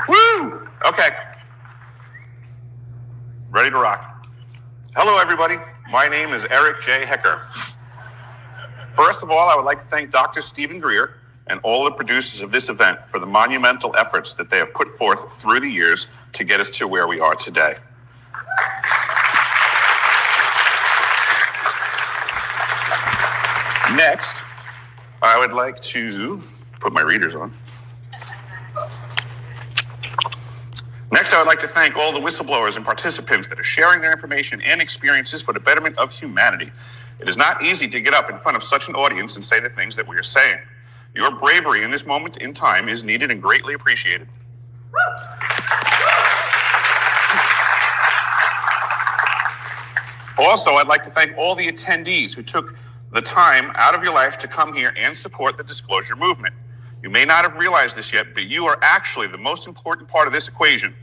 Woo! Okay. Ready to rock. Hello, everybody. My name is Eric J. Heckler. First of all, I would like to thank Dr. Stephen Greer and all the producers of this event for the monumental efforts that they have put forth through the years to get us to where we are today. Next, I would like to put my readers on. Next, I would like to thank all the whistleblowers and participants that are sharing their information and experiences for the betterment of humanity. It is not easy to get up in front of such an audience and say the things that we are saying. Your bravery in this moment in time is needed and greatly appreciated. Also, I'd like to thank all the attendees who took the time out of your life to come here and support the disclosure movement. You may not have realized this yet, but you are actually the most important part of this equation.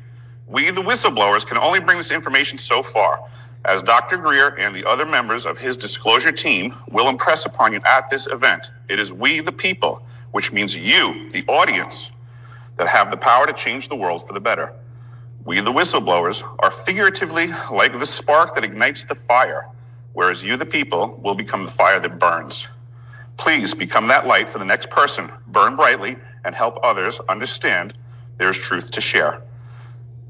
We, the whistleblowers, can only bring this information so far, as Dr. Greer and the other members of his disclosure team will impress upon you at this event. It is we, the people, which means you, the audience, that have the power to change the world for the better. We, the whistleblowers, are figuratively like the spark that ignites the fire, whereas you, the people, will become the fire that burns. Please become that light for the next person, burn brightly, and help others understand there is truth to share.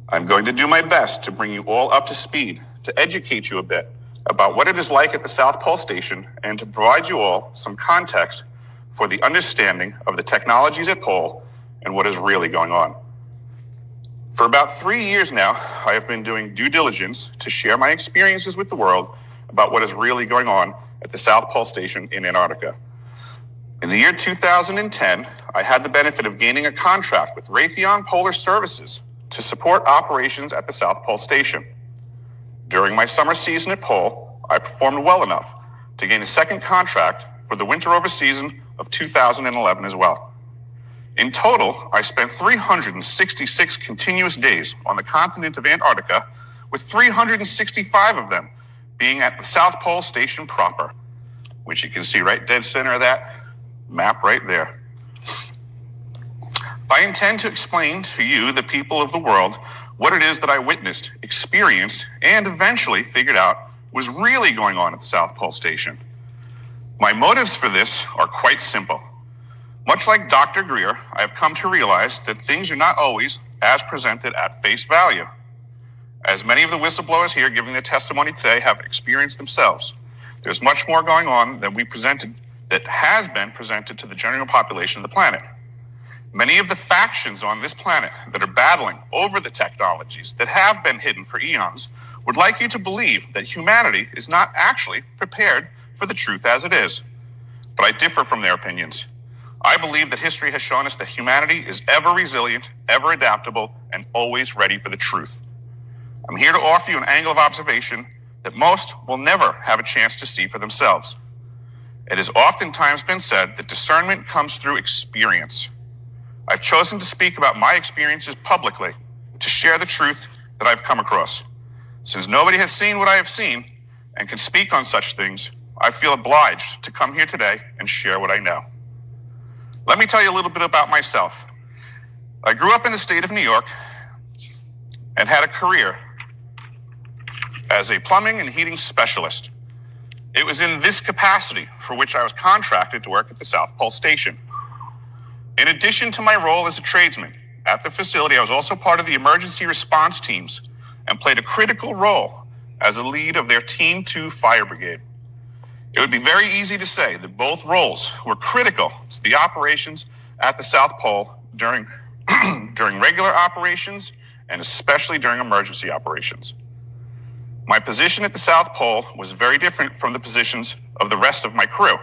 I'm going to do my best to bring you all up to speed, to educate you a bit about what it is like at the South Pole Station, and to provide you all some context for the understanding of the technologies at Pole and what is really going on. For about 3 years now, I have been doing due diligence to share my experiences with the world about what is really going on at the South Pole Station in Antarctica. In the year 2010, I had the benefit of gaining a contract with Raytheon Polar Services to support operations at the South Pole Station. During my summer season at Pole, I performed well enough to gain a second contract for the winter over season of 2011 as well. In total, I spent 366 continuous days on the continent of Antarctica, with 365 of them being at the South Pole Station proper, which you can see right dead center of that map right there. I intend to explain to you, the people of the world, what it is that I witnessed, experienced, and eventually figured out was really going on at the South Pole Station. My motives for this are quite simple. Much like Dr. Greer, I have come to realize that things are not always as presented at face value. As many of the whistleblowers here giving their testimony today have experienced themselves, there's much more going on than that has been presented to the general population of the planet. Many of the factions on this planet that are battling over the technologies that have been hidden for eons would like you to believe that humanity is not actually prepared for the truth as it is. But I differ from their opinions. I believe that history has shown us that humanity is ever resilient, ever adaptable, and always ready for the truth. I'm here to offer you an angle of observation that most will never have a chance to see for themselves. It has oftentimes been said that discernment comes through experience. I've chosen to speak about my experiences publicly, to share the truth that I've come across. Since nobody has seen what I have seen and can speak on such things, I feel obliged to come here today and share what I know. Let me tell you a little bit about myself. I grew up in the state of New York and had a career as a plumbing and heating specialist. It was in this capacity for which I was contracted to work at the South Pole Station. In addition to my role as a tradesman at the facility, I was also part of the emergency response teams and played a critical role as a lead of their Team 2 Fire Brigade. It would be very easy to say that both roles were critical to the operations at the South Pole during regular operations and especially during emergency operations. My position at the South Pole was very different from the positions of the rest of my crew.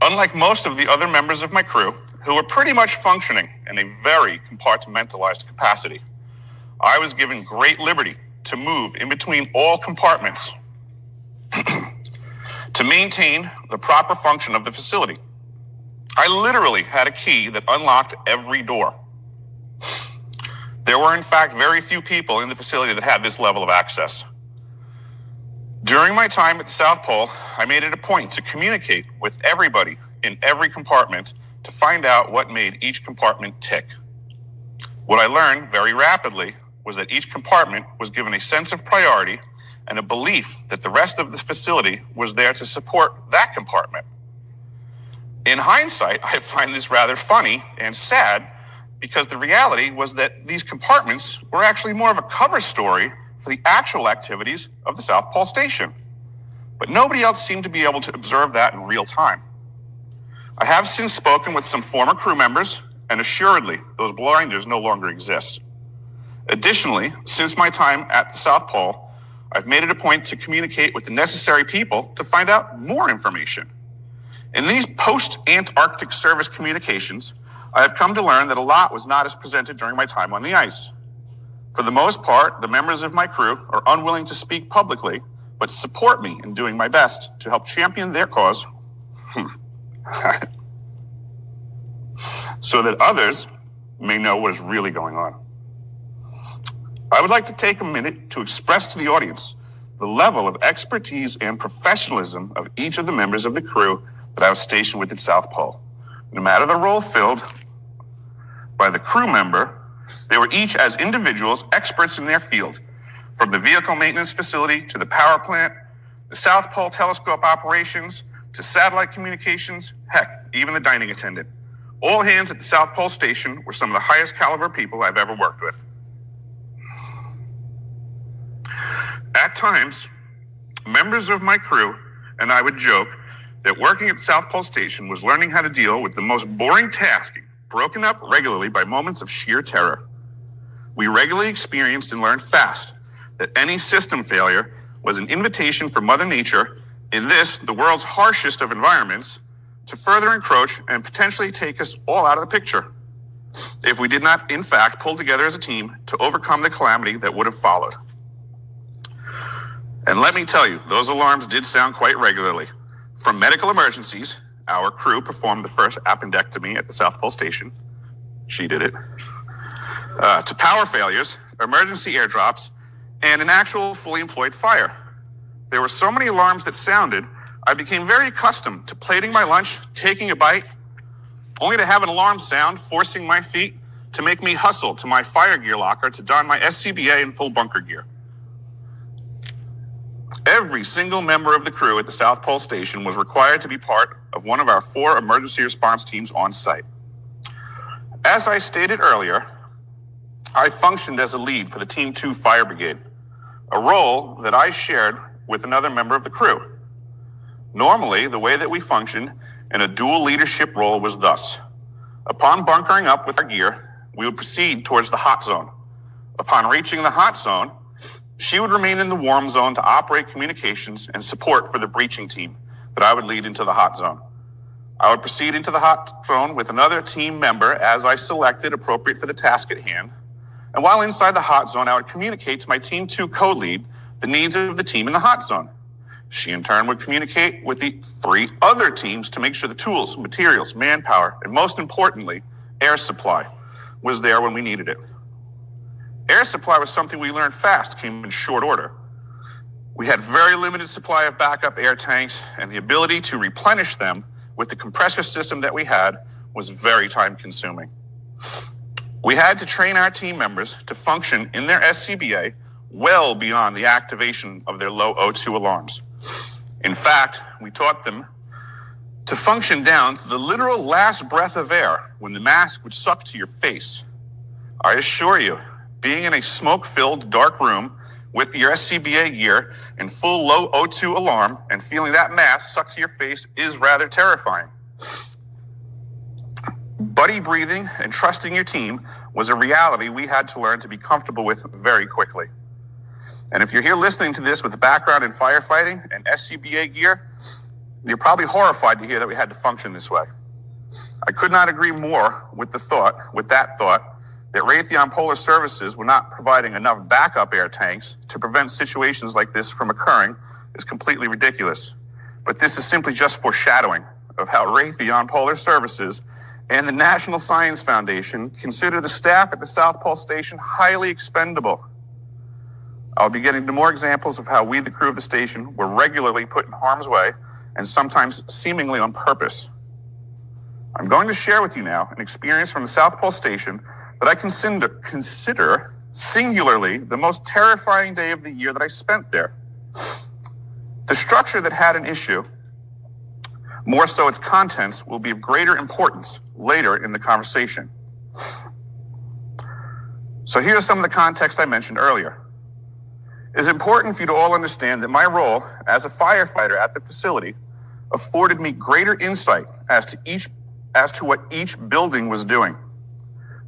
Unlike most of the other members of my crew, who were pretty much functioning in a very compartmentalized capacity, I was given great liberty to move in between all compartments to maintain the proper function of the facility. I literally had a key that unlocked every door. There were, in fact, very few people in the facility that had this level of access. During my time at the South Pole, I made it a point to communicate with everybody in every compartment to find out what made each compartment tick. What I learned very rapidly was that each compartment was given a sense of priority and a belief that the rest of the facility was there to support that compartment. In hindsight, I find this rather funny and sad because the reality was that these compartments were actually more of a cover story for the actual activities of the South Pole Station. But nobody else seemed to be able to observe that in real time. I have since spoken with some former crew members, and assuredly, those blinders no longer exist. Additionally, since my time at the South Pole, I've made it a point to communicate with the necessary people to find out more information. In these post-Antarctic service communications, I have come to learn that a lot was not as presented during my time on the ice. For the most part, the members of my crew are unwilling to speak publicly, but support me in doing my best to help champion their cause so that others may know what is really going on. I would like to take a minute to express to the audience the level of expertise and professionalism of each of the members of the crew that I was stationed with at South Pole. No matter the role filled by the crew member, they were each as individuals experts in their field, from the vehicle maintenance facility to the power plant, the South Pole telescope operations, to satellite communications, heck, even the dining attendant. All hands at the South Pole Station were some of the highest caliber people I've ever worked with. At times, members of my crew and I would joke that working at the South Pole Station was learning how to deal with the most boring tasking, broken up regularly by moments of sheer terror. We regularly experienced and learned fast that any system failure was an invitation for Mother Nature, in this, the world's harshest of environments, to further encroach and potentially take us all out of the picture, if we did not, in fact, pull together as a team to overcome the calamity that would have followed. And let me tell you, those alarms did sound quite regularly. From medical emergencies, our crew performed the first appendectomy at the South Pole Station. She did it. To power failures, emergency airdrops, and an actual fully employed fire. There were so many alarms that sounded, I became very accustomed to plating my lunch, taking a bite, only to have an alarm sound forcing my feet to make me hustle to my fire gear locker to don my SCBA and full bunker gear. Every single member of the crew at the South Pole Station was required to be part of one of our 4 emergency response teams on site. As I stated earlier, I functioned as a lead for the Team 2 Fire Brigade, a role that I shared with another member of the crew. Normally, the way that we functioned in a dual leadership role was thus. Upon bunkering up with our gear, we would proceed towards the hot zone. Upon reaching the hot zone, she would remain in the warm zone to operate communications and support for the breaching team that I would lead into the hot zone. I would proceed into the hot zone with another team member as I selected appropriate for the task at hand. And while inside the hot zone, I would communicate to my Team 2 co-lead the needs of the team in the hot zone. She in turn would communicate with the 3 other teams to make sure the tools, materials, manpower, and most importantly, air supply was there when we needed it. Air supply was something we learned fast, came in short order. We had very limited supply of backup air tanks, and the ability to replenish them with the compressor system that we had was very time consuming. We had to train our team members to function in their SCBA well beyond the activation of their low O2 alarms. In fact, we taught them to function down to the literal last breath of air when the mask would suck to your face. I assure you, being in a smoke-filled dark room with your SCBA gear and full low O2 alarm and feeling that mask suck to your face is rather terrifying. Buddy breathing and trusting your team was a reality we had to learn to be comfortable with very quickly. And if you're here listening to this with a background in firefighting and SCBA gear, you're probably horrified to hear that we had to function this way. I could not agree more with that thought, that Raytheon Polar Services were not providing enough backup air tanks to prevent situations like this from occurring is completely ridiculous. But this is simply just foreshadowing of how Raytheon Polar Services and the National Science Foundation consider the staff at the South Pole Station highly expendable. I'll be getting to more examples of how we, the crew of the station, were regularly put in harm's way and sometimes seemingly on purpose. I'm going to share with you now an experience from the South Pole Station that I consider singularly the most terrifying day of the year that I spent there. The structure that had an issue, more so its contents, will be of greater importance later in the conversation. So here's some of the context I mentioned earlier. It is important for you to all understand that my role as a firefighter at the facility afforded me greater insight as to what each building was doing.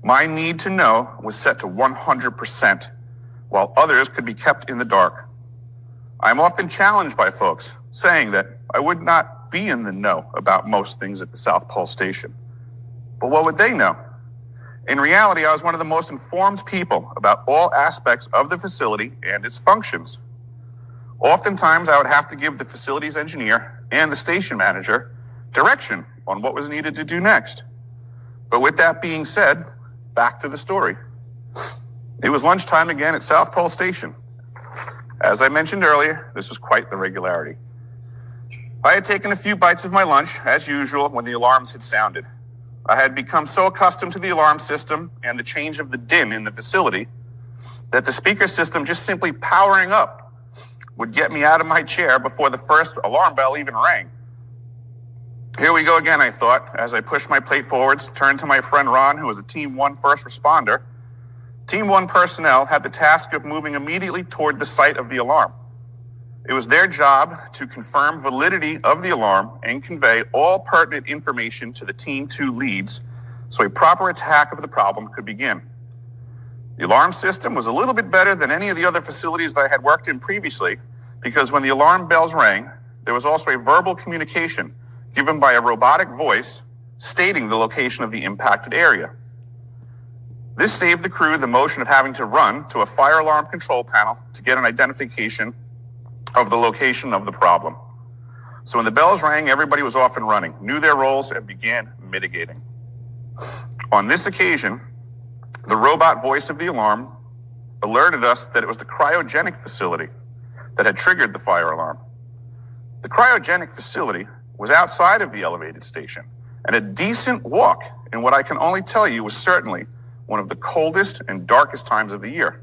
My need to know was set to 100%, while others could be kept in the dark. I'm often challenged by folks saying that I would not be in the know about most things at the South Pole Station. But what would they know? In reality, I was one of the most informed people about all aspects of the facility and its functions. Oftentimes, I would have to give the facilities engineer and the station manager direction on what was needed to do next. But with that being said, back to the story. It was lunchtime again at South Pole Station. As I mentioned earlier, this was quite the regularity. I had taken a few bites of my lunch, as usual, when the alarms had sounded. I had become so accustomed to the alarm system and the change of the din in the facility that the speaker system just simply powering up would get me out of my chair before the first alarm bell even rang. Here we go again, I thought, as I pushed my plate forwards, turned to my friend Ron, who was a Team 1 first responder. Team 1 personnel had the task of moving immediately toward the site of the alarm. It was their job to confirm validity of the alarm and convey all pertinent information to the Team 2 leads so a proper attack of the problem could begin. The alarm system was a little bit better than any of the other facilities that I had worked in previously because when the alarm bells rang, there was also a verbal communication given by a robotic voice stating the location of the impacted area. This saved the crew the motion of having to run to a fire alarm control panel to get an identification of the location of the problem. So when the bells rang, everybody was off and running, knew their roles, and began mitigating. On this occasion, the robot voice of the alarm alerted us that it was the cryogenic facility that had triggered the fire alarm. The cryogenic facility was outside of the elevated station, and a decent walk in what I can only tell you was certainly one of the coldest and darkest times of the year.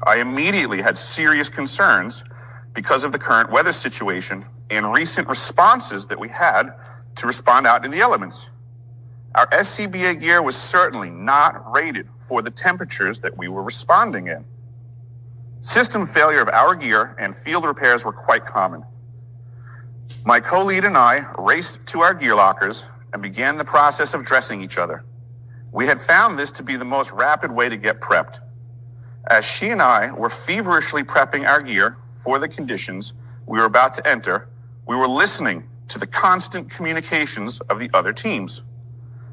I immediately had serious concerns because of the current weather situation and recent responses that we had to respond out in the elements. Our SCBA gear was certainly not rated for the temperatures that we were responding in. System failure of our gear and field repairs were quite common. My co-lead and I raced to our gear lockers and began the process of dressing each other. We had found this to be the most rapid way to get prepped. As she and I were feverishly prepping our gear for the conditions we were about to enter, we were listening to the constant communications of the other teams,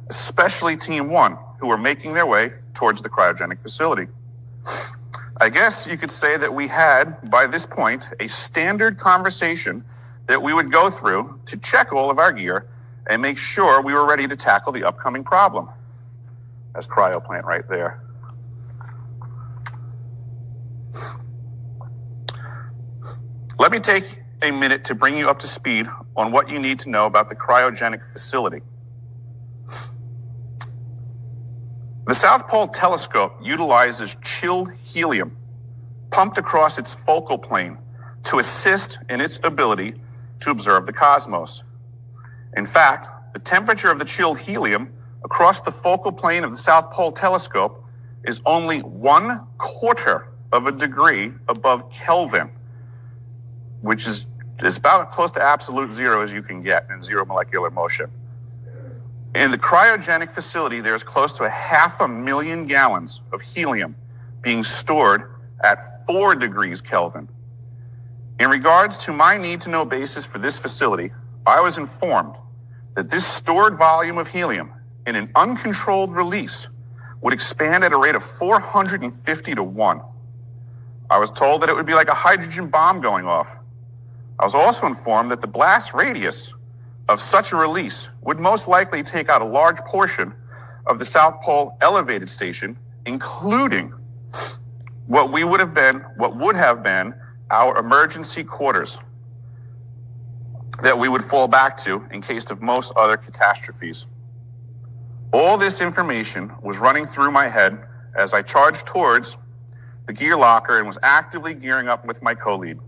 especially Team 1, who were making their way towards the cryogenic facility. I guess you could say that we had, by this point, a standard conversation that we would go through to check all of our gear and make sure we were ready to tackle the upcoming problem. That's cryo plant right there. Let me take a minute to bring you up to speed on what you need to know about the cryogenic facility. The South Pole telescope utilizes chilled helium pumped across its focal plane to assist in its ability to observe the cosmos. In fact, the temperature of the chilled helium across the focal plane of the South Pole telescope is only 1/4 of a degree above Kelvin, which is about close to absolute zero as you can get in zero molecular motion. In the cryogenic facility, there's close to 500,000 gallons of helium being stored at 4 degrees Kelvin. In regards to my need-to-know basis for this facility, I was informed that this stored volume of helium in an uncontrolled release would expand at a rate of 450 to 1. I was told that it would be like a hydrogen bomb going off. I was also informed that the blast radius of such a release would most likely take out a large portion of the South Pole elevated station, including what would have been our emergency quarters. that we would fall back to in case of most other catastrophes. All this information was running through my head as I charged towards the gear locker and was actively gearing up with my co-lead.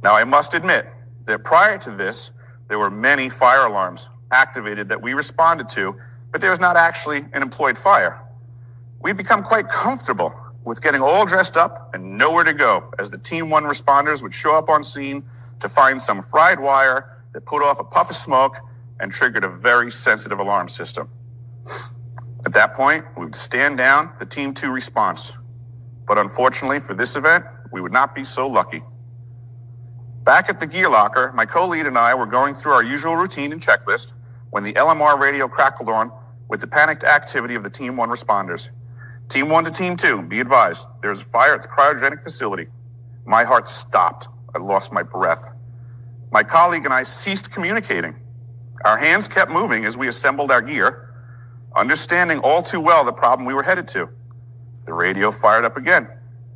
Now, I must admit that prior to this, there were many fire alarms activated that we responded to, but there was not actually an employed fire. We'd become quite comfortable with getting all dressed up and nowhere to go as the Team 1 responders would show up on scene to find some fried wire that put off a puff of smoke and triggered a very sensitive alarm system. At that point, we would stand down the Team 2 response. But unfortunately for this event, we would not be so lucky. Back at the gear locker, my co-lead and I were going through our usual routine and checklist when the LMR radio crackled on with the panicked activity of the Team 1 responders. Team 1 to Team 2, be advised, there's a fire at the cryogenic facility. My heart stopped. I lost my breath. My colleague and I ceased communicating. Our hands kept moving as we assembled our gear, understanding all too well the problem we were headed to. The radio fired up again.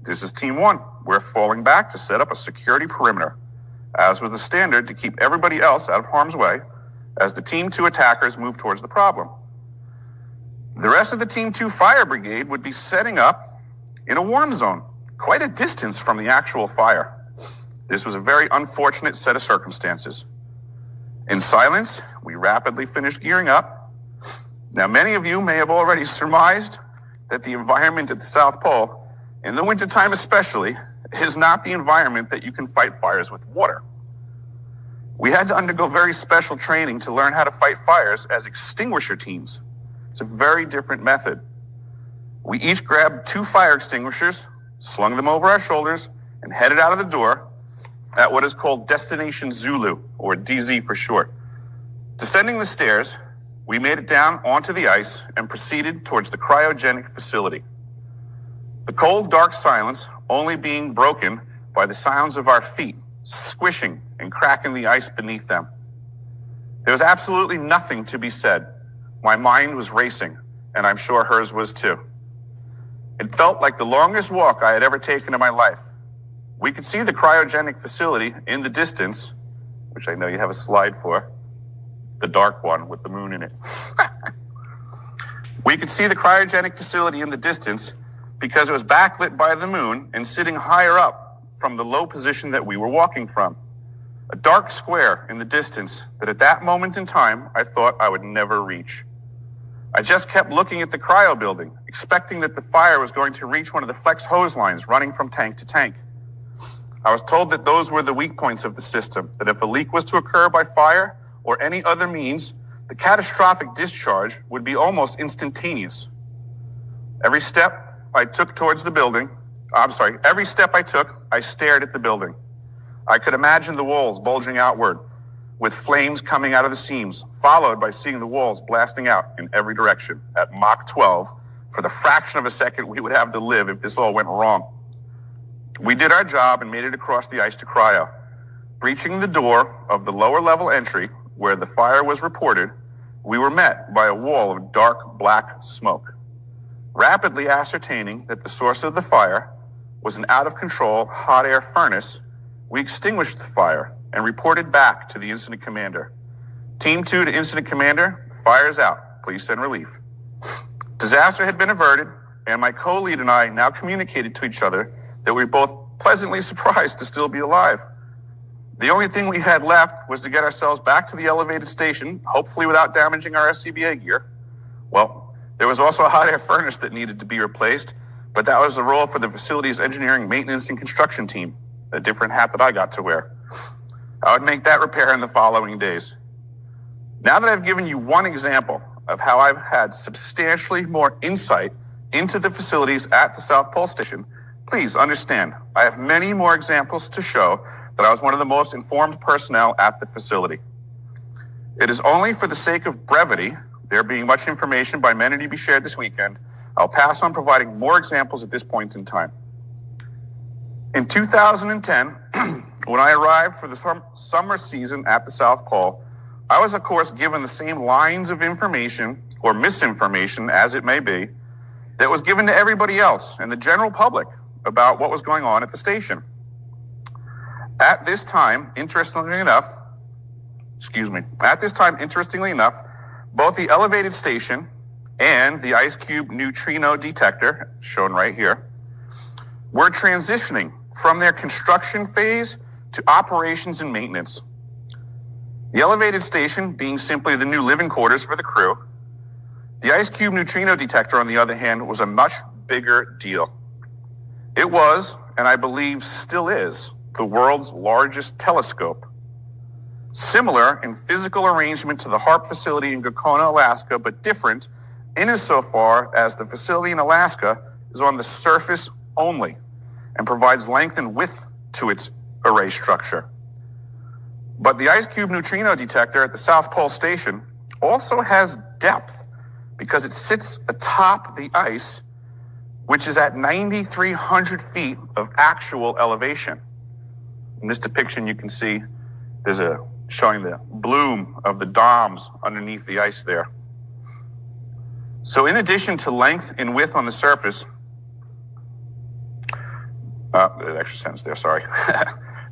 This is Team 1. We're falling back to set up a security perimeter, as was the standard to keep everybody else out of harm's way as the Team 2 attackers moved towards the problem. The rest of the Team 2 fire brigade would be setting up in a warm zone, quite a distance from the actual fire. This was a very unfortunate set of circumstances. In silence, we rapidly finished gearing up. Now, many of you may have already surmised that the environment at the South Pole, in the wintertime especially, is not the environment that you can fight fires with water. We had to undergo very special training to learn how to fight fires as extinguisher teams. It's a very different method. We each grabbed 2 fire extinguishers, slung them over our shoulders, and headed out of the door at what is called Destination Zulu, or DZ for short. Descending the stairs, we made it down onto the ice and proceeded towards the cryogenic facility. The cold, dark silence only being broken by the sounds of our feet squishing and cracking the ice beneath them. There was absolutely nothing to be said. My mind was racing, and I'm sure hers was too. It felt like the longest walk I had ever taken in my life. We could see the cryogenic facility in the distance, which I know you have a slide for, the dark one with the moon in it. We could see the cryogenic facility in the distance because it was backlit by the moon and sitting higher up from the low position that we were walking from. A dark square in the distance that at that moment in time, I thought I would never reach. I just kept looking at the cryo building, expecting that the fire was going to reach one of the flex hose lines running from tank to tank. I was told that those were the weak points of the system, that if a leak was to occur by fire or any other means, the catastrophic discharge would be almost instantaneous. Every step I took, I stared at the building. I could imagine the walls bulging outward, with flames coming out of the seams, followed by seeing the walls blasting out in every direction at Mach 12 for the fraction of a second we would have to live if this all went wrong. We did our job and made it across the ice to cryo. Breaching the door of the lower level entry where the fire was reported, we were met by a wall of dark black smoke. Rapidly ascertaining that the source of the fire was an out-of-control hot air furnace, we extinguished the fire and reported back to the incident commander. Team 2 to incident commander, fire's out. Please send relief. Disaster had been averted, and my co-lead and I now communicated to each other that we were both pleasantly surprised to still be alive. The only thing we had left was to get ourselves back to the elevated station, hopefully without damaging our SCBA gear. Well, there was also a hot air furnace that needed to be replaced, but that was the role for the facility's engineering, maintenance, and construction team, a different hat that I got to wear. I would make that repair in the following days. Now that I've given you one example of how I've had substantially more insight into the facilities at the South Pole Station, please understand, I have many more examples to show that I was one of the most informed personnel at the facility. It is only for the sake of brevity, there being much information by many to be shared this weekend, I'll pass on providing more examples at this point in time. In 2010, when I arrived for the summer season at the South Pole, I was, of course, given the same lines of information, or misinformation as it may be, that was given to everybody else and the general public about what was going on at the station. At this time, interestingly enough, excuse me. At this time, interestingly enough, both the elevated station and the ice cube neutrino detector, shown right here, were transitioning from their construction phase to operations and maintenance. The elevated station being simply the new living quarters for the crew. The ice cube neutrino detector, on the other hand, was a much bigger deal. It was, and I believe still is, the world's largest telescope. Similar in physical arrangement to the HAARP facility in Gakona, Alaska, but different in insofar as the facility in Alaska is on the surface only and provides length and width to its array structure. But the ice cube neutrino detector at the South Pole Station also has depth because it sits atop the ice, which is at 9,300 feet of actual elevation. In this depiction, you can see there's showing the bloom of the domes underneath the ice there. So in addition to length and width on the surface, the extra sentence there, sorry.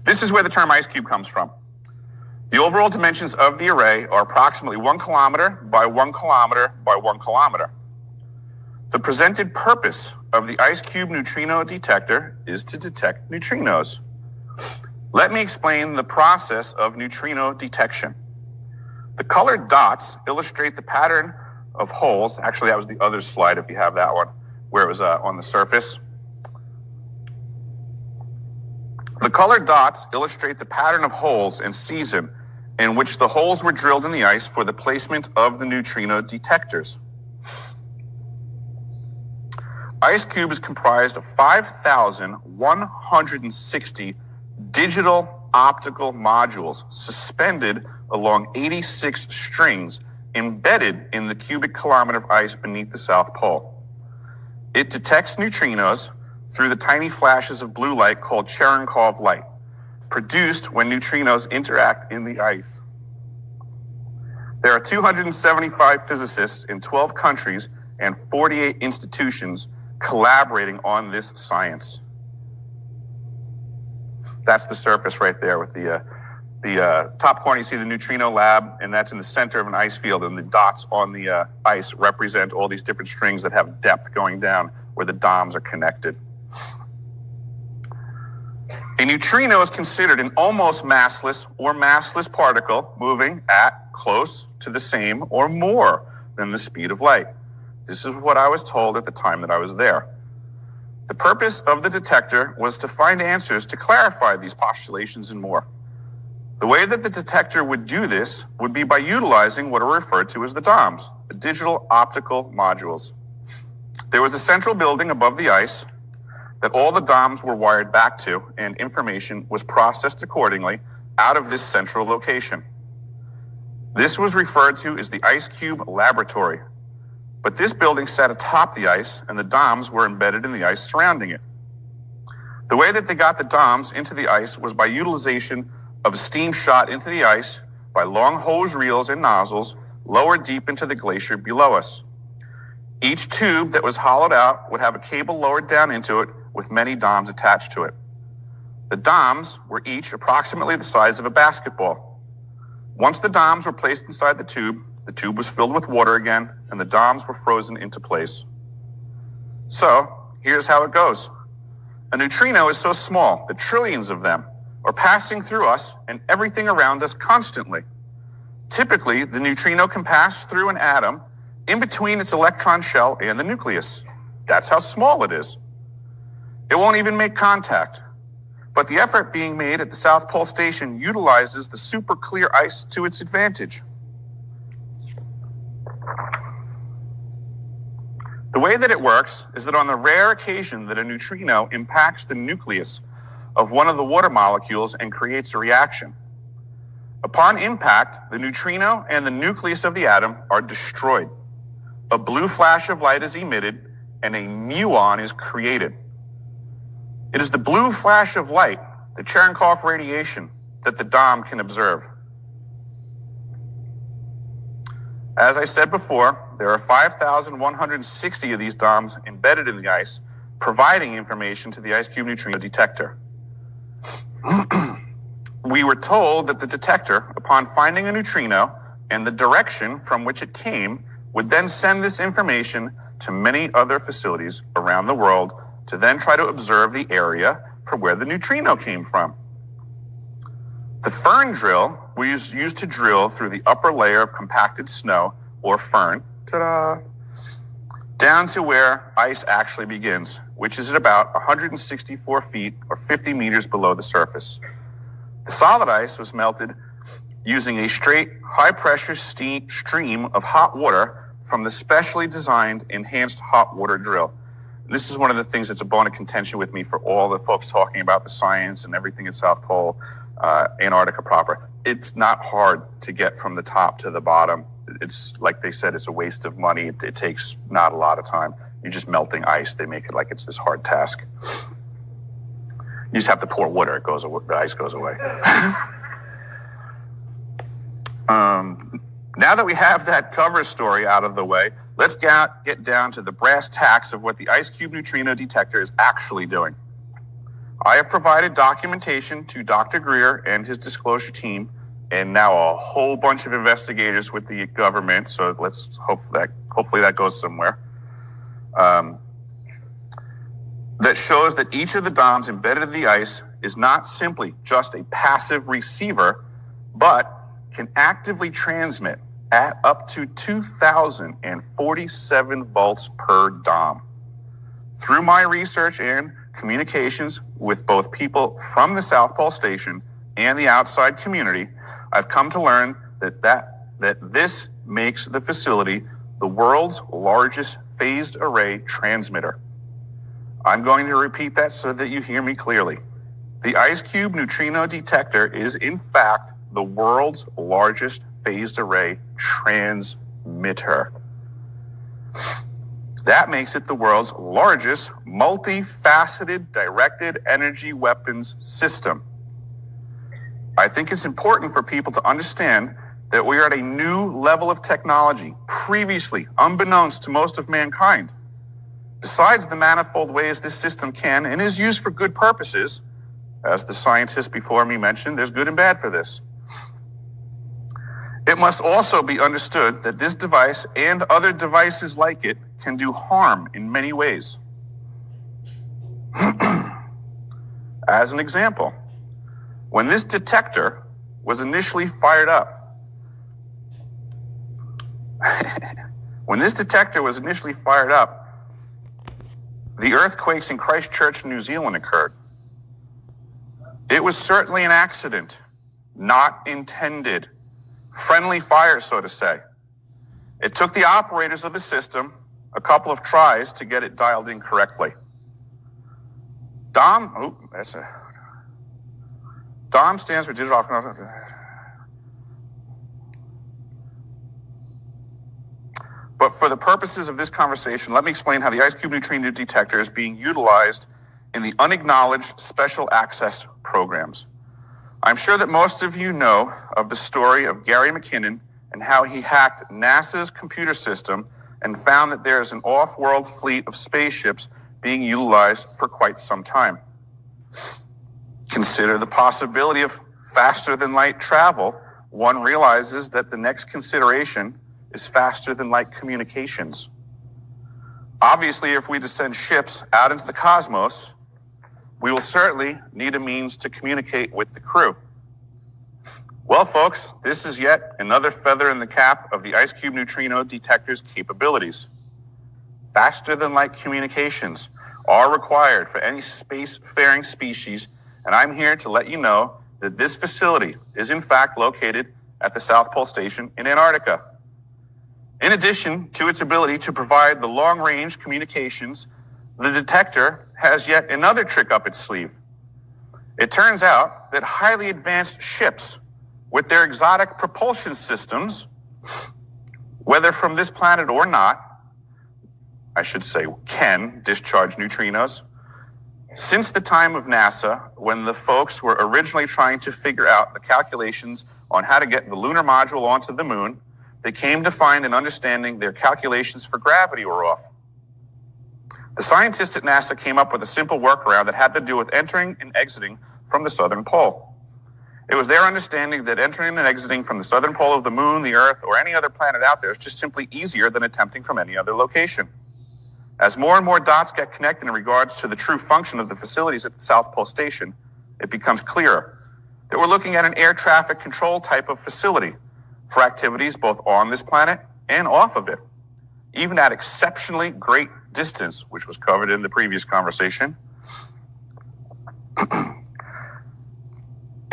This is where the term ice cube comes from. The overall dimensions of the array are approximately 1 kilometer by 1 kilometer by 1 kilometer. The presented purpose of the ice cube neutrino detector is to detect neutrinos. Let me explain the process of neutrino detection. The colored dots illustrate the pattern of holes. Actually, that was the other slide, if you have that one, where it was on the surface. The colored dots illustrate the pattern of holes and season in which the holes were drilled in the ice for the placement of the neutrino detectors. Ice Cube is comprised of 5,160 digital optical modules suspended along 86 strings embedded in the cubic kilometer of ice beneath the South Pole. It detects neutrinos through the tiny flashes of blue light called Cherenkov light, produced when neutrinos interact in the ice. There are 275 physicists in 12 countries and 48 institutions collaborating on this science. That's the surface right there with the top corner. You see the neutrino lab, and that's in the center of an ice field, and the dots on the ice represent all these different strings that have depth going down where the DOMs are connected. A neutrino is considered an almost massless or massless particle moving at close to the same or more than the speed of light. This is what I was told at the time that I was there. The purpose of the detector was to find answers to clarify these postulations and more. The way that the detector would do this would be by utilizing what are referred to as the DOMs, the digital optical modules. There was a central building above the ice that all the DOMs were wired back to, and information was processed accordingly out of this central location. This was referred to as the Ice Cube Laboratory, but this building sat atop the ice, and the DOMs were embedded in the ice surrounding it. The way that they got the DOMs into the ice was by utilization of a steam shot into the ice by long hose reels and nozzles lowered deep into the glacier below us. Each tube that was hollowed out would have a cable lowered down into it with many DOMs attached to it. The DOMs were each approximately the size of a basketball. Once the DOMs were placed inside the tube was filled with water again, and the DOMs were frozen into place. So, here's how it goes. A neutrino is so small that trillions of them are passing through us and everything around us constantly. Typically, the neutrino can pass through an atom in between its electron shell and the nucleus. That's how small it is. It won't even make contact. But the effort being made at the South Pole Station utilizes the super clear ice to its advantage. The way that it works is that on the rare occasion that a neutrino impacts the nucleus of one of the water molecules and creates a reaction, upon impact, the neutrino and the nucleus of the atom are destroyed. A blue flash of light is emitted and a muon is created. It is the blue flash of light, the Cherenkov radiation, that the DOM can observe. As I said before, there are 5,160 of these DOMs embedded in the ice, providing information to the Ice Cube neutrino detector. We were told that the detector, upon finding a neutrino and the direction from which it came, would then send this information to many other facilities around the world to then try to observe the area from where the neutrino came from. The firn drill was used to drill through the upper layer of compacted snow, or firn, ta-da, down to where ice actually begins, which is at about 164 feet or 50 meters below the surface. The solid ice was melted using a straight, high-pressure stream of hot water from the specially designed enhanced hot water drill. This is one of the things that's a bone of contention with me for all the folks talking about the science and everything at South Pole, Antarctica proper. It's not hard to get from the top to the bottom. It's like they said, it's a waste of money. It takes not a lot of time. You're just melting ice. They make it like it's this hard task. You just have to pour water. It goes away. The ice goes away. Now that we have that cover story out of the way, let's get down to the brass tacks of what the ice cube neutrino detector is actually doing. I have provided documentation to Dr. Greer and his disclosure team, and now a whole bunch of investigators with the government. So let's hopefully that goes somewhere. That shows that each of the DOMs embedded in the ice is not simply just a passive receiver, but can actively transmit at up to 2,047 volts per DOM. Through my research and communications with both people from the South Pole Station and the outside community, I've come to learn that this makes the facility the world's largest phased array transmitter. I'm going to repeat that so that you hear me clearly. The Ice Cube neutrino detector is in fact the world's largest phased array transmitter. That makes it the world's largest multifaceted directed energy weapons system. I think it's important for people to understand that we are at a new level of technology, previously unbeknownst to most of mankind. Besides the manifold ways this system can and is used for good purposes, as the scientists before me mentioned, there's good and bad for this. It must also be understood that this device and other devices like it can do harm in many ways. As an example, when this detector was initially fired up, the earthquakes in Christchurch, New Zealand occurred. It was certainly an accident, not intended. Friendly fire, so to say. It took the operators of the system a couple of tries to get it dialed in correctly. DOM stands for digital. But for the purposes of this conversation, let me explain how the Ice Cube neutrino detector is being utilized in the unacknowledged special access programs. I'm sure that most of you know of the story of Gary McKinnon and how he hacked NASA's computer system and found that there is an off-world fleet of spaceships being utilized for quite some time. Consider the possibility of faster-than-light travel. One realizes that the next consideration is faster-than-light communications. Obviously, if we descend ships out into the cosmos, we will certainly need a means to communicate with the crew. Well, folks, this is yet another feather in the cap of the Ice Cube neutrino detector's capabilities. Faster-than-light communications are required for any spacefaring species, and I'm here to let you know that this facility is in fact located at the South Pole Station in Antarctica. In addition to its ability to provide the long-range communications, the detector has yet another trick up its sleeve. It turns out that highly advanced ships with their exotic propulsion systems, whether from this planet or not, I should say can discharge neutrinos. Since the time of NASA, when the folks were originally trying to figure out the calculations on how to get the lunar module onto the moon, they came to find and understanding their calculations for gravity were off. The scientists at NASA came up with a simple workaround that had to do with entering and exiting from the southern pole. It was their understanding that entering and exiting from the southern pole of the moon, the Earth, or any other planet out there is just simply easier than attempting from any other location. As more and more dots get connected in regards to the true function of the facilities at the South Pole Station, it becomes clearer that we're looking at an air traffic control type of facility for activities both on this planet and off of it, even at exceptionally great distance, which was covered in the previous conversation.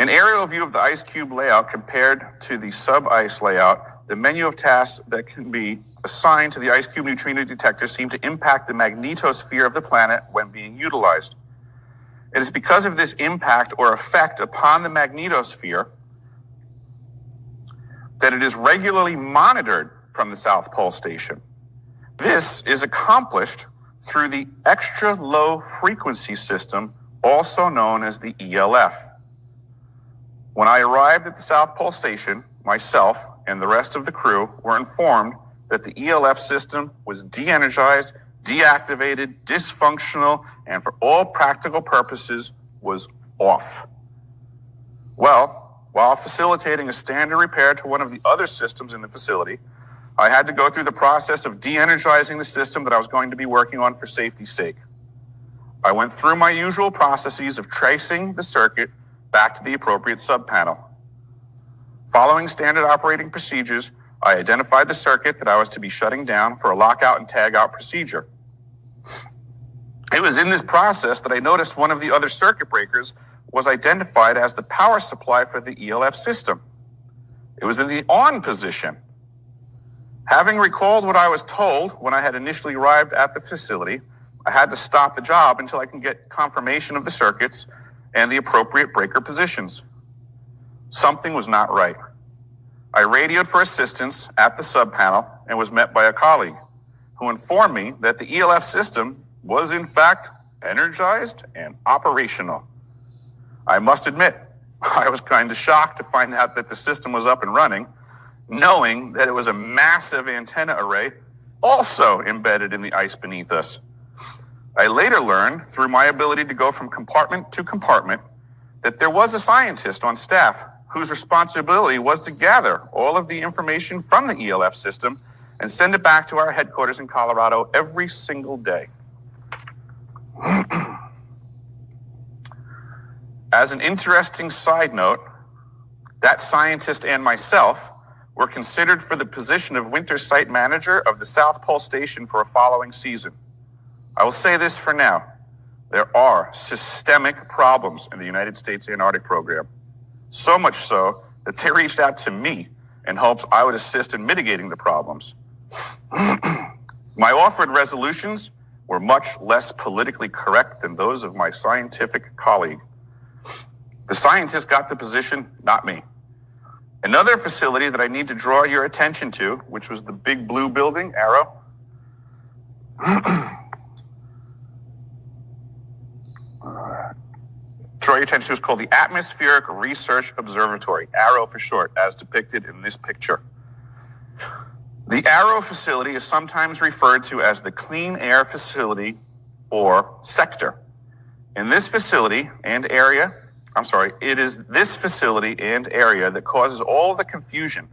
An aerial view of the ice cube layout compared to the sub-ice layout, the menu of tasks that can be assigned to the ice cube neutrino detector seem to impact the magnetosphere of the planet when being utilized. It is because of this impact or effect upon the magnetosphere that it is regularly monitored from the South Pole Station. This is accomplished through the extra low frequency system, also known as the ELF. When I arrived at the South Pole Station, myself and the rest of the crew were informed that the ELF system was de-energized, deactivated, dysfunctional, and for all practical purposes was off. Well, while facilitating a standard repair to one of the other systems in the facility, I had to go through the process of de-energizing the system that I was going to be working on for safety's sake. I went through my usual processes of tracing the circuit back to the appropriate subpanel. Following standard operating procedures, I identified the circuit that I was to be shutting down for a lockout and tagout procedure. It was in this process that I noticed one of the other circuit breakers was identified as the power supply for the ELF system. It was in the on position. Having recalled what I was told when I had initially arrived at the facility, I had to stop the job until I can get confirmation of the circuits and the appropriate breaker positions. Something was not right. I radioed for assistance at the subpanel and was met by a colleague who informed me that the ELF system was in fact energized and operational. I must admit, I was kind of shocked to find out that the system was up and running, knowing that it was a massive antenna array also embedded in the ice beneath us. I later learned, through my ability to go from compartment to compartment, that there was a scientist on staff whose responsibility was to gather all of the information from the ELF system and send it back to our headquarters in Colorado every single day. As an interesting side note, that scientist and myself were considered for the position of winter site manager of the South Pole Station for a following season. I will say this for now. There are systemic problems in the United States Antarctic program. So much so that they reached out to me in hopes I would assist in mitigating the problems. My offered resolutions were much less politically correct than those of my scientific colleague. The scientist got the position, not me. Another facility that I need to draw your attention to, which was the big blue building, arrow. Draw your attention to is called the Atmospheric Research Observatory, ARROW for short, as depicted in this picture. The ARROW facility is sometimes referred to as the Clean Air Facility or sector. In this facility and area, it is this facility and area that causes all the confusion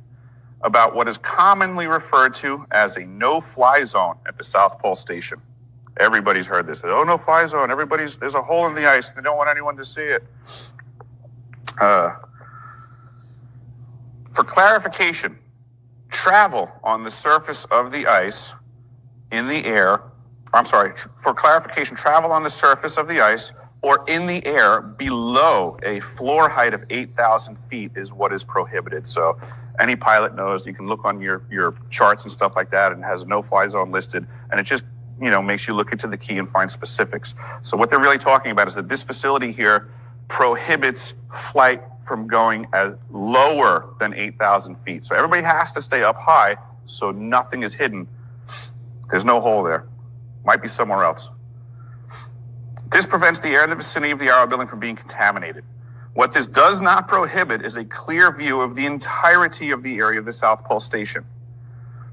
about what is commonly referred to as a no-fly zone at the South Pole Station. Everybody's heard this. Oh, no-fly zone. There's a hole in the ice. They don't want anyone to see it. For clarification, travel on the surface of the ice in the air, travel on the surface of the ice or in the air below a floor height of 8,000 feet is what is prohibited. So any pilot knows, you can look on your charts and stuff like that, and it has a no-fly zone listed, and it just makes you look into the key and find specifics. So what they're really talking about is that this facility here prohibits flight from going as lower than 8,000 feet. So everybody has to stay up high so nothing is hidden. There's no hole there. Might be somewhere else. This prevents the air in the vicinity of the ARROW building from being contaminated. What this does not prohibit is a clear view of the entirety of the area of the South Pole Station.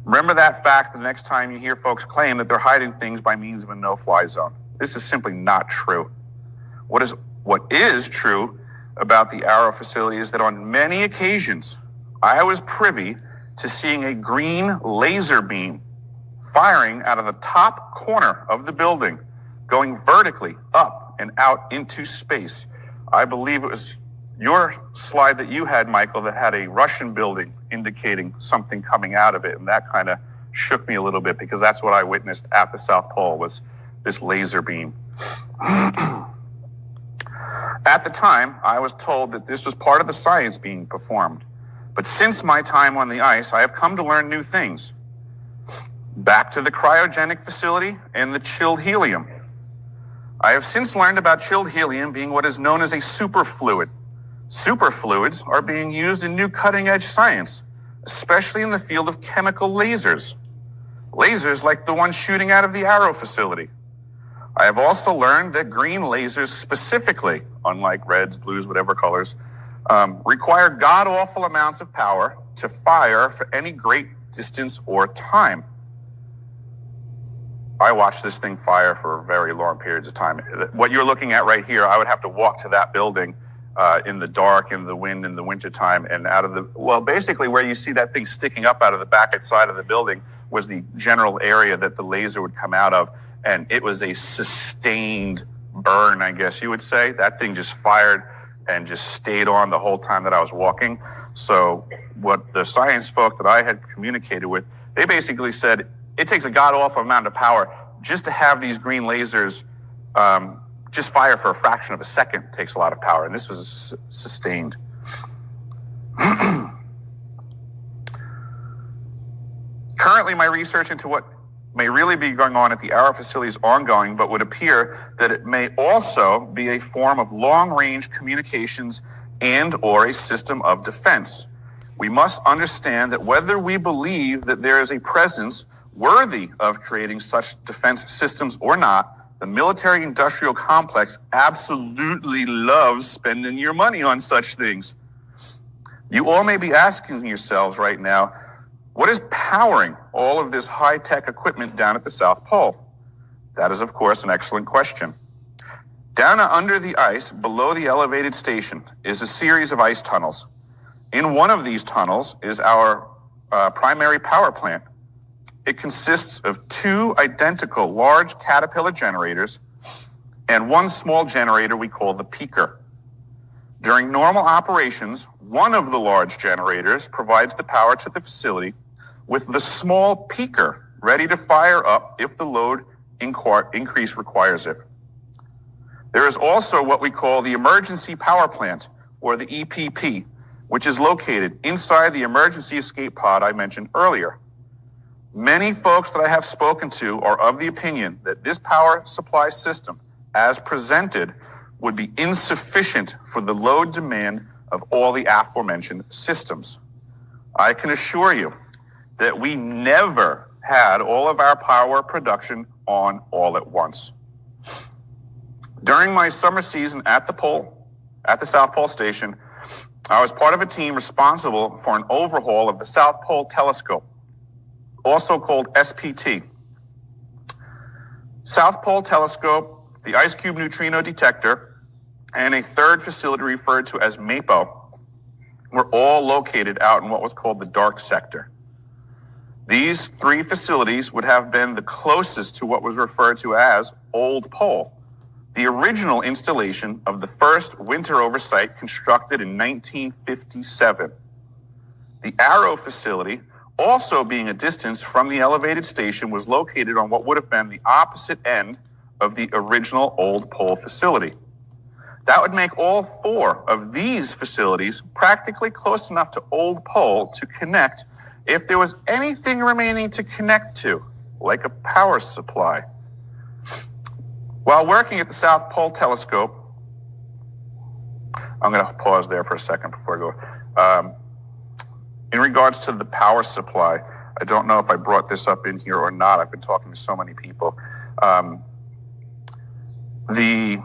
Remember that fact the next time you hear folks claim that they're hiding things by means of a no-fly zone. This is simply not true. What is true about the Arrow facility is that on many occasions, I was privy to seeing a green laser beam firing out of the top corner of the building, going vertically up and out into space. I believe it was your slide that you had, Michael, that had a Russian building indicating something coming out of it, and that kind of shook me a little bit because that's what I witnessed at the South Pole, was this laser beam. At the time, I was told that this was part of the science being performed. But since my time on the ice, I have come to learn new things. Back to the cryogenic facility and the chilled helium. I have since learned about chilled helium being what is known as a superfluid. Superfluids are being used in new cutting-edge science, especially in the field of chemical lasers. Lasers like the one shooting out of the Arrow facility. I have also learned that green lasers specifically, unlike reds, blues, whatever colors, require god-awful amounts of power to fire for any great distance or time. I watched this thing fire for very long periods of time. What you're looking at right here, I would have to walk to that building in the dark, in the wind, in the wintertime, and out of the, well, basically where you see that thing sticking up out of the back side of the building was the general area that the laser would come out of. And it was a sustained burn, I guess you would say. That thing just fired and just stayed on the whole time that I was walking. So what the science folk that I had communicated with, they basically said, it takes a god-awful amount of power just to have these green lasers just fire for a fraction of a second. Takes a lot of power, and this was sustained. Currently, my research into what may really be going on at the Arrow facility is ongoing, but would appear that it may also be a form of long-range communications and or a system of defense. We must understand that whether we believe that there is a presence worthy of creating such defense systems or not, the military-industrial complex absolutely loves spending your money on such things. You all may be asking yourselves right now, what is powering all of this high-tech equipment down at the South Pole? That is, of course, an excellent question. Down under the ice, below the elevated station, is a series of ice tunnels. In one of these tunnels is our primary power plant. It consists of two identical large Caterpillar generators and one small generator we call the peaker. During normal operations, one of the large generators provides the power to the facility, with the small peaker ready to fire up if the load increase requires it. There is also what we call the emergency power plant, or the EPP, which is located inside the emergency escape pod I mentioned earlier. Many folks that I have spoken to are of the opinion that this power supply system, as presented, would be insufficient for the load demand of all the aforementioned systems. I can assure you that we never had all of our power production on all at once. During my summer season at the South Pole Station, I was part of a team responsible for an overhaul of the South Pole Telescope, also called SPT. South Pole Telescope, the Ice Cube Neutrino Detector, and a third facility referred to as MAPO were all located out in what was called the dark sector. These three facilities would have been the closest to what was referred to as Old Pole, the original installation of the first winter oversight constructed in 1957. The Arrow facility, also being a distance from the elevated station, was located on what would have been the opposite end of the original Old Pole facility. That would make all four of these facilities practically close enough to Old Pole to connect if there was anything remaining to connect to, like a power supply. While working at the South Pole Telescope, I'm going to pause there for a second before I go. In regards to the power supply, I don't know if I brought this up in here or not. I've been talking to so many people. The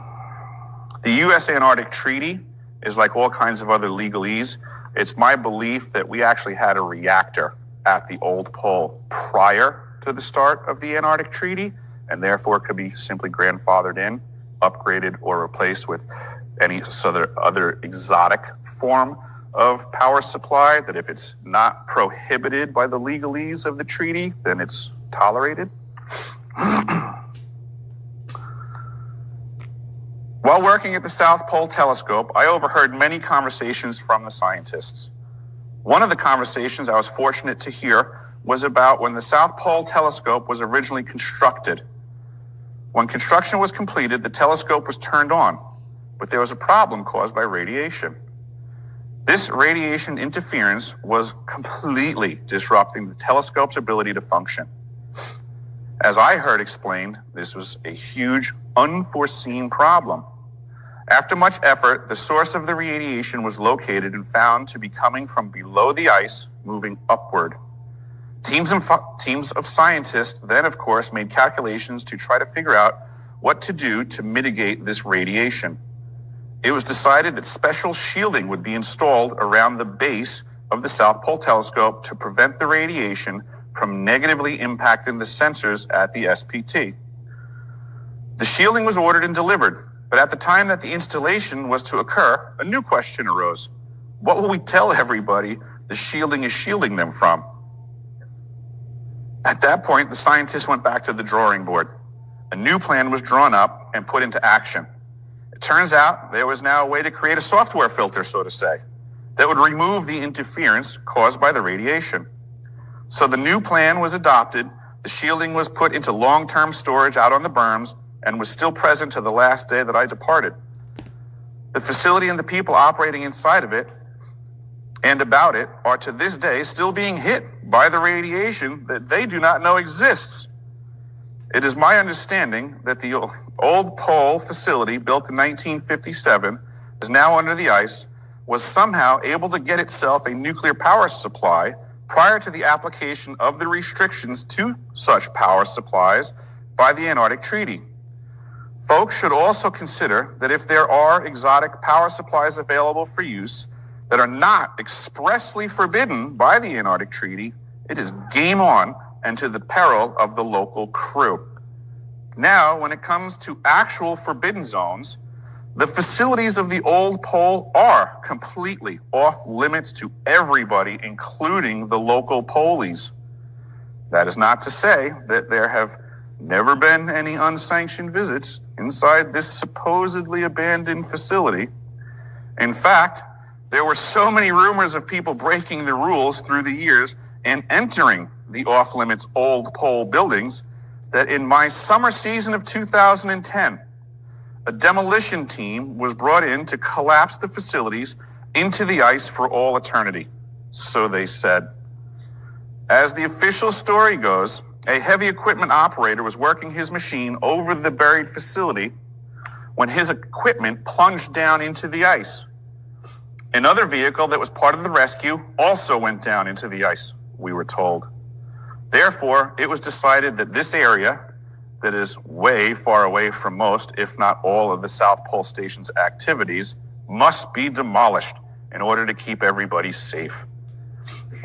U.S. Antarctic Treaty is like all kinds of other legalese. It's my belief that we actually had a reactor at the Old Pole prior to the start of the Antarctic Treaty, and therefore could be simply grandfathered in, upgraded, or replaced with any other exotic form of power supply, that if it's not prohibited by the legalese of the treaty, then it's tolerated. While working at the South Pole Telescope, I overheard many conversations from the scientists. One of the conversations I was fortunate to hear was about when the South Pole Telescope was originally constructed. When construction was completed, the telescope was turned on, but there was a problem caused by radiation. This radiation interference was completely disrupting the telescope's ability to function. As I heard explained, this was a huge, unforeseen problem. After much effort, the source of the radiation was located and found to be coming from below the ice, moving upward. Teams of scientists then, of course, made calculations to try to figure out what to do to mitigate this radiation. It was decided that special shielding would be installed around the base of the South Pole Telescope to prevent the radiation from negatively impacting the sensors at the SPT. The shielding was ordered and delivered, but at the time that the installation was to occur, a new question arose. What will we tell everybody the shielding is shielding them from? At that point, the scientists went back to the drawing board. A new plan was drawn up and put into action. It turns out there was now a way to create a software filter, so to say, that would remove the interference caused by the radiation. So the new plan was adopted, the shielding was put into long-term storage out on the berms, and was still present to the last day that I departed. The facility and the people operating inside of it and about it are to this day still being hit by the radiation that they do not know exists. It is my understanding that the old pole facility, built in 1957, is now under the ice, was somehow able to get itself a nuclear power supply prior to the application of the restrictions to such power supplies by the Antarctic Treaty. Folks should also consider that if there are exotic power supplies available for use that are not expressly forbidden by the Antarctic Treaty, it is game on and to the peril of the local crew. Now, when it comes to actual forbidden zones, the facilities of the old pole are completely off limits to everybody, including the local polies. That is not to say that there have never been any unsanctioned visits inside this supposedly abandoned facility. In fact, there were so many rumors of people breaking the rules through the years and entering the off-limits old pole buildings that in my summer season of 2010, a demolition team was brought in to collapse the facilities into the ice for all eternity. So they said. As the official story goes, a heavy equipment operator was working his machine over the buried facility when his equipment plunged down into the ice. Another vehicle that was part of the rescue also went down into the ice, we were told. Therefore, it was decided that this area, that is way far away from most, if not all, of the South Pole Station's activities, must be demolished in order to keep everybody safe.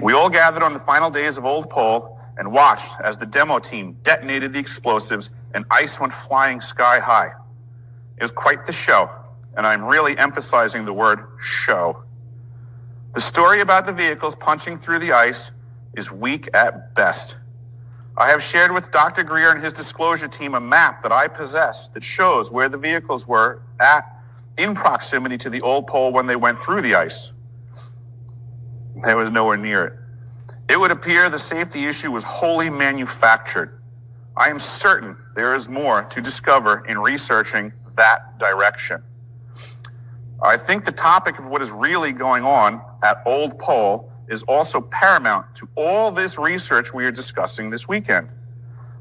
We all gathered on the final days of Old Pole and watched as the demo team detonated the explosives and ice went flying sky high. It was quite the show, and I'm really emphasizing the word show. The story about the vehicles punching through the ice is weak at best. I have shared with Dr. Greer and his disclosure team a map that I possess that shows where the vehicles were at in proximity to the old pole when they went through the ice. They was nowhere near it. It would appear the safety issue was wholly manufactured. I am certain there is more to discover in researching that direction. I think the topic of what is really going on at Old Pole is also paramount to all this research we are discussing this weekend.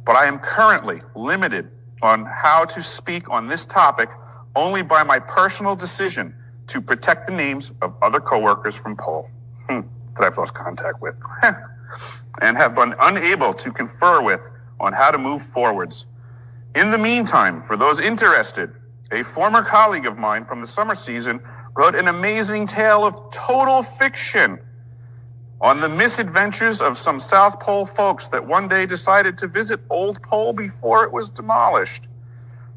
But I am currently limited on how to speak on this topic only by my personal decision to protect the names of other coworkers from Pole that I've lost contact with and have been unable to confer with on how to move forwards. In the meantime, for those interested, a former colleague of mine from the summer season wrote an amazing tale of total fiction on the misadventures of some South Pole folks that one day decided to visit Old Pole before it was demolished.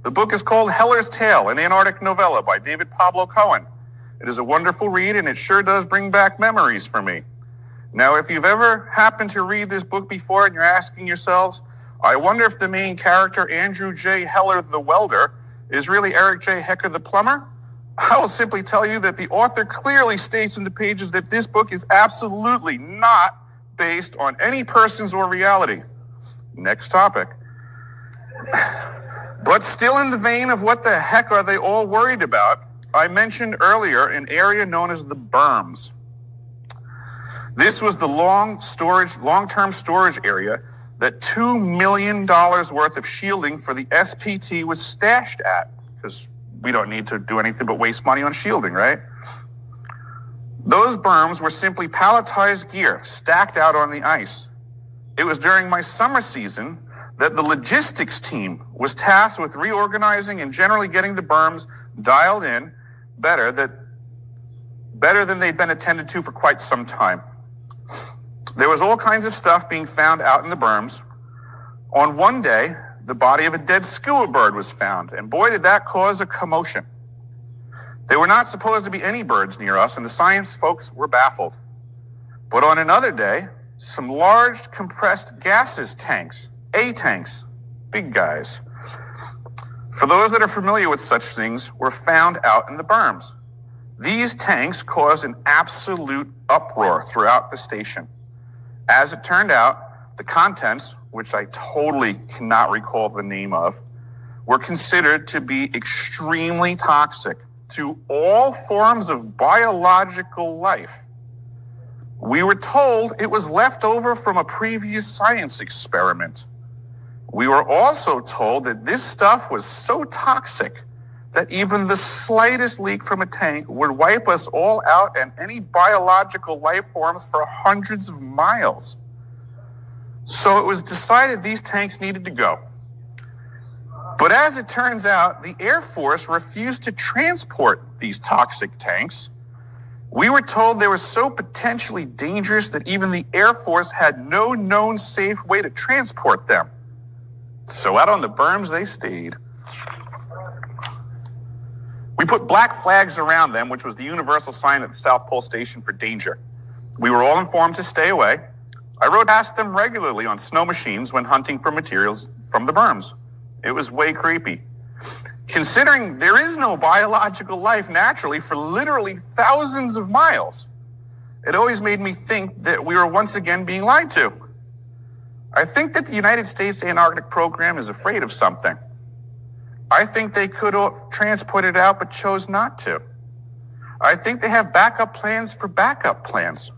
The book is called Heller's Tale, an Antarctic novella by David Pablo Cohen. It is a wonderful read, and it sure does bring back memories for me. Now, if you've ever happened to read this book before and you're asking yourselves, I wonder if the main character, Andrew J. Heller the welder, is really Eric J. Heckler the plumber, I will simply tell you that the author clearly states in the pages that this book is absolutely not based on any persons or reality. Next topic. But still in the vein of what the heck are they all worried about, I mentioned earlier an area known as the berms. This was the long-term storage area that $2 million worth of shielding for the SPT was stashed at, because we don't need to do anything but waste money on shielding, right? Those berms were simply palletized gear stacked out on the ice. It was during my summer season that the logistics team was tasked with reorganizing and generally getting the berms dialed in better than they'd been attended to for quite some time. There was all kinds of stuff being found out in the berms. On one day, the body of a dead skua bird was found, and boy, did that cause a commotion. There were not supposed to be any birds near us, and the science folks were baffled. But on another day, some large compressed gases tanks, A-tanks, big guys. For those that are familiar with such things, were found out in the berms. These tanks caused an absolute uproar throughout the station. As it turned out, the contents, which I totally cannot recall the name of, were considered to be extremely toxic to all forms of biological life. We were told it was left over from a previous science experiment. We were also told that this stuff was so toxic that even the slightest leak from a tank would wipe us all out and any biological life forms for hundreds of miles. So it was decided these tanks needed to go. But as it turns out, the Air Force refused to transport these toxic tanks. We were told they were so potentially dangerous that even the Air Force had no known safe way to transport them. So out on the berms they stayed. We put black flags around them, which was the universal sign at the South Pole Station for danger. We were all informed to stay away. I rode past them regularly on snow machines when hunting for materials from the berms. It was way creepy. Considering there is no biological life naturally for literally thousands of miles, it always made me think that we were once again being lied to. I think that the United States Antarctic program is afraid of something. I think they could have transported it out but chose not to. I think they have backup plans for backup plans.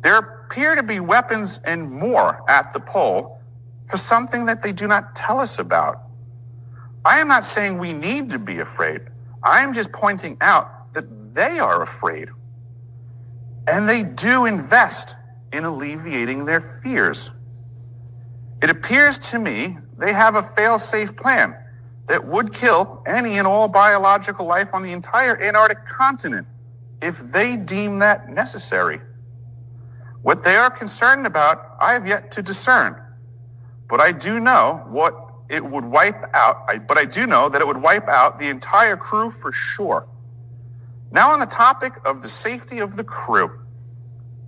There appear to be weapons and more at the pole for something that they do not tell us about. I am not saying we need to be afraid. I am just pointing out that they are afraid. And they do invest in alleviating their fears. It appears to me they have a fail-safe plan that would kill any and all biological life on the entire Antarctic continent if they deem that necessary. What they are concerned about, I have yet to discern. But I do know that it would wipe out the entire crew for sure. Now on the topic of the safety of the crew.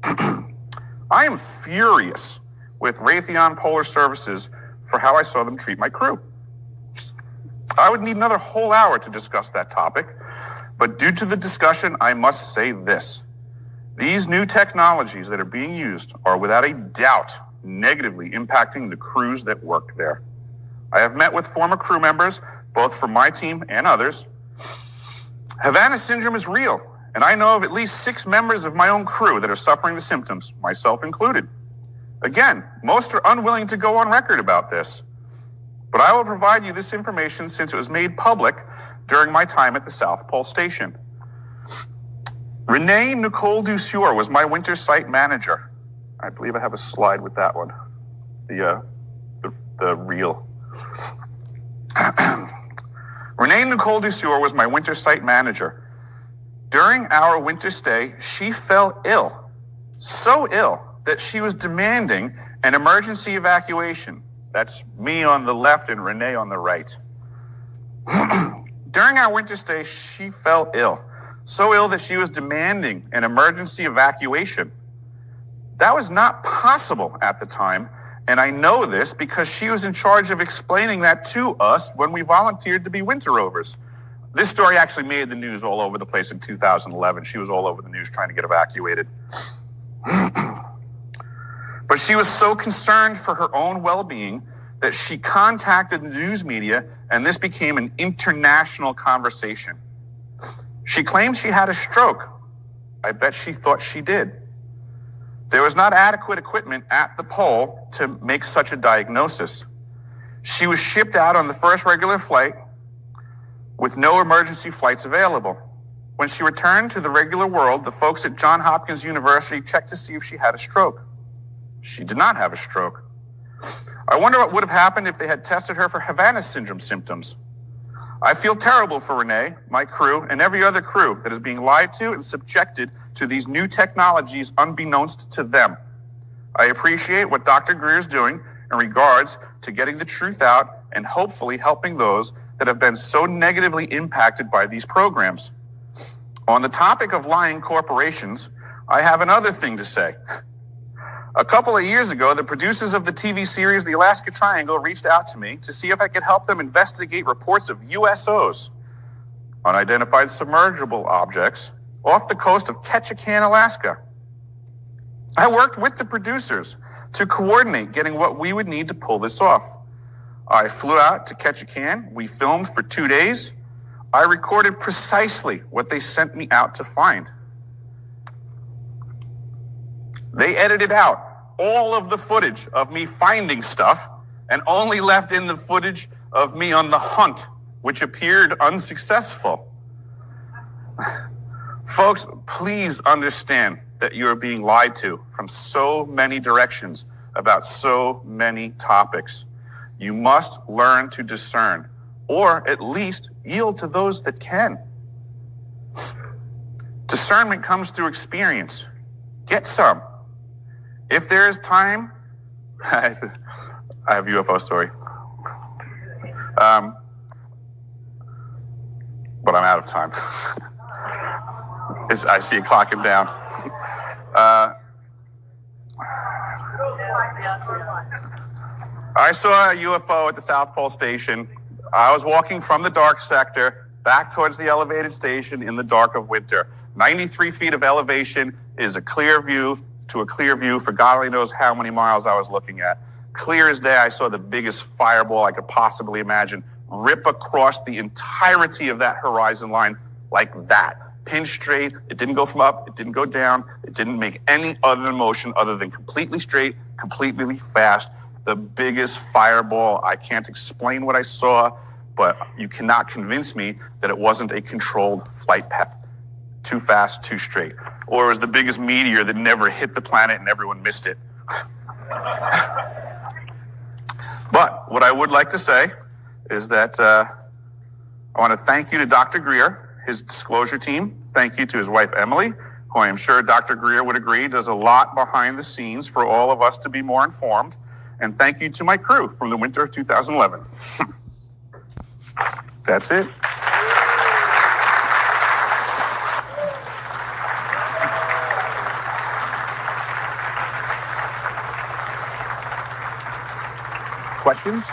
I am furious with Raytheon Polar Services for how I saw them treat my crew. I would need another whole hour to discuss that topic, but due to the discussion, I must say this. These new technologies that are being used are without a doubt negatively impacting the crews that work there. I have met with former crew members, both from my team and others. Havana syndrome is real, and I know of at least 6 members of my own crew that are suffering the symptoms, myself included. Again, most are unwilling to go on record about this, but I will provide you this information since it was made public during my time at the South Pole Station. Renee Nicole Dusseur was my winter site manager. I believe I have a slide with that one. The reel. Renee Nicole Dusseur was my winter site manager. During our winter stay, she fell ill. So ill that she was demanding an emergency evacuation. That's me on the left and Renee on the right. During our winter stay, she fell ill, so ill that she was demanding an emergency evacuation. That was not possible at the time, and I know this because she was in charge of explaining that to us when we volunteered to be winter rovers. This story actually made the news all over the place in 2011. She was all over the news trying to get evacuated. But she was so concerned for her own well-being that she contacted the news media, and this became an international conversation. She claimed she had a stroke. I bet she thought she did. There was not adequate equipment at the pole to make such a diagnosis. She was shipped out on the first regular flight with no emergency flights available. When she returned to the regular world, the folks at Johns Hopkins University checked to see if she had a stroke. She did not have a stroke. I wonder what would have happened if they had tested her for Havana syndrome symptoms. I feel terrible for Renee, my crew, and every other crew that is being lied to and subjected to these new technologies unbeknownst to them. I appreciate what Dr. Greer is doing in regards to getting the truth out and hopefully helping those that have been so negatively impacted by these programs. On the topic of lying corporations, I have another thing to say. A couple of years ago, the producers of the TV series The Alaska Triangle reached out to me to see if I could help them investigate reports of USOs, unidentified submergible objects, off the coast of Ketchikan, Alaska. I worked with the producers to coordinate getting what we would need to pull this off. I flew out to Ketchikan. We filmed for 2 days. I recorded precisely what they sent me out to find. They edited out all of the footage of me finding stuff and only left in the footage of me on the hunt, which appeared unsuccessful. Folks, please understand that you are being lied to from so many directions about so many topics. You must learn to discern, or at least yield to those that can. Discernment comes through experience. Get some. If there is time, I have a UFO story. But I'm out of time. I see it clocking down. I saw a UFO at the South Pole Station. I was walking from the dark sector back towards the elevated station in the dark of winter. 93 feet of elevation is a clear view to a clear view for God only knows how many miles I was looking at. Clear as day, I saw the biggest fireball I could possibly imagine rip across the entirety of that horizon line like that. Pin straight. It didn't go from up. It didn't go down. It didn't make any other motion other than completely straight, completely fast. The biggest fireball. I can't explain what I saw, but you cannot convince me that it wasn't a controlled flight path. Too fast, too straight. Or it was the biggest meteor that never hit the planet and everyone missed it. But what I would like to say is that I want to thank you to Dr. Greer, his disclosure team. Thank you to his wife, Emily, who I am sure Dr. Greer would agree does a lot behind the scenes for all of us to be more informed. And thank you to my crew from the winter of 2011. That's it. Questions?